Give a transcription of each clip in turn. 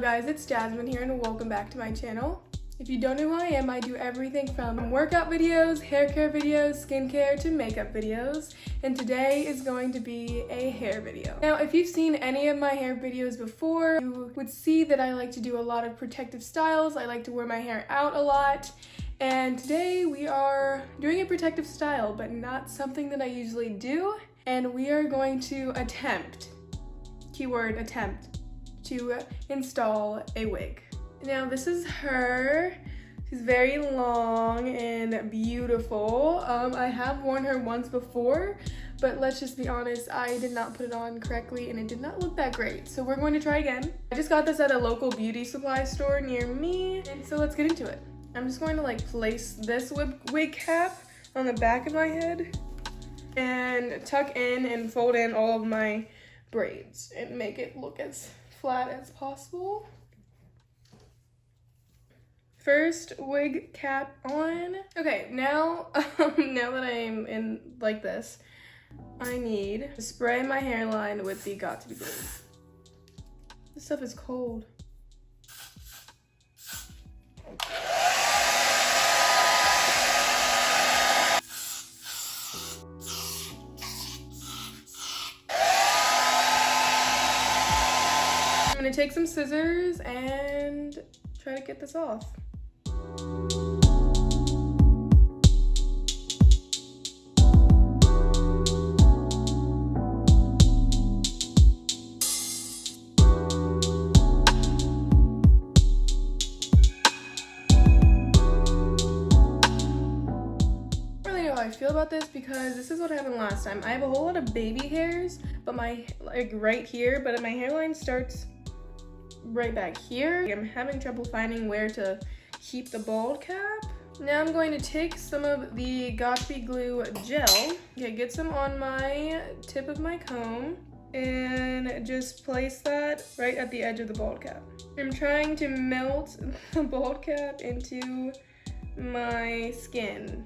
guys, it's Jasmine here and welcome back to my channel. If you don't know who I am, I do everything from workout videos, hair care videos, skincare to makeup videos, and today is going to be a hair video. Now, if you've seen any of my hair videos before, you would see that I like to do a lot of protective styles. I like to wear my hair out a lot, and today we are doing a protective style, but not something that I usually do, and we are going to attempt, keyword attempt, to install a wig. Now this is her. She's very long and beautiful. I have worn her once before, but let's just be honest, I did not put it on correctly and it did not look that great. So we're going to try again. I just got this at a local beauty supply store near me, and so let's get into it. I'm just going to place this wig cap on the back of my head and tuck in and fold in all of my braids and make it look as flat as possible. First wig cap on. Okay, now now that I'm in like this, I need to spray my hairline with the Got To Be glue. This stuff is cold. I'm gonna take some scissors and try to get this off. I feel about this because this is what happened last time. I have a whole lot of baby hairs, but my right here, but my hairline starts right back here. I'm having trouble finding where to keep the bald cap. Now I'm going to take some of the Got To Be glue gel. Okay, get some on my tip of my comb and just place that right at the edge of the bald cap. I'm trying to melt the bald cap into my skin.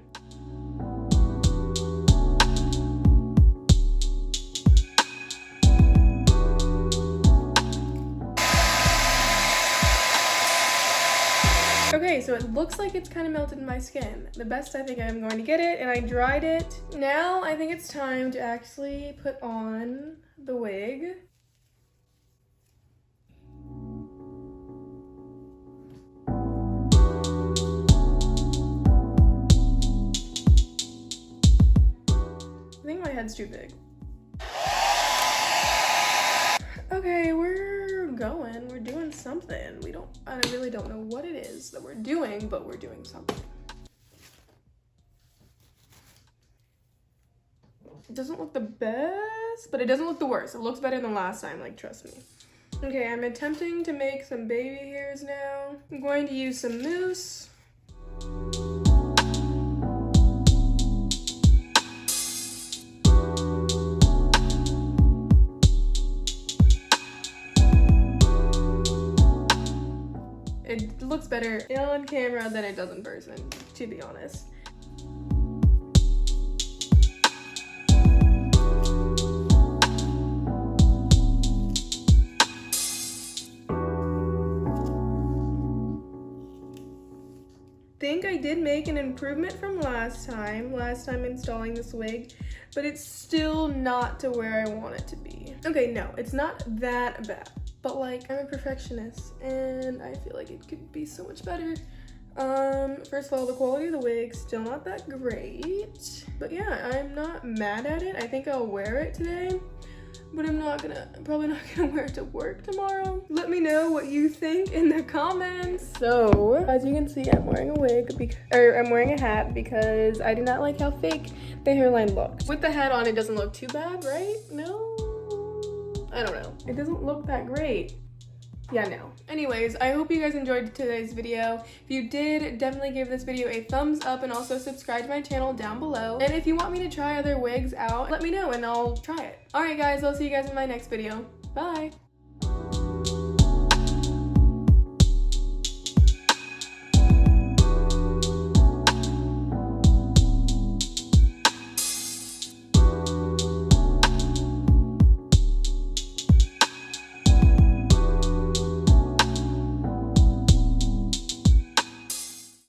Okay, so it looks like it's kind of melted in my skin. The best I think I'm going to get it, and I dried it. Now I think it's time to actually put on the wig. I think my head's too big. Okay, we're going. We're doing something. I really don't know what it is that we're doing, but we're doing something. It doesn't look the best, but it doesn't look the worst. It looks better than last time, trust me. Okay, I'm attempting to make some baby hairs now. I'm going to use some mousse. It looks better on camera than it does in person, to be honest. I think I did make an improvement from last time installing this wig, but it's still not to where I want it to be. Okay, no, it's not that bad. But I'm a perfectionist and I feel like it could be so much better. First of all, the quality of the wig still not that great. But yeah, I'm not mad at it. I think I'll wear it today, but I'm probably not gonna wear it to work tomorrow. Let me know what you think in the comments. So, as you can see, I'm wearing a wig, I'm wearing a hat because I did not like how fake the hairline looked. With the hat on, it doesn't look too bad, right? No? I don't know. It doesn't look that great. Yeah, no. Anyways, I hope you guys enjoyed today's video. If you did, definitely give this video a thumbs up and also subscribe to my channel down below. And if you want me to try other wigs out, let me know and I'll try it. Alright guys, I'll see you guys in my next video. Bye!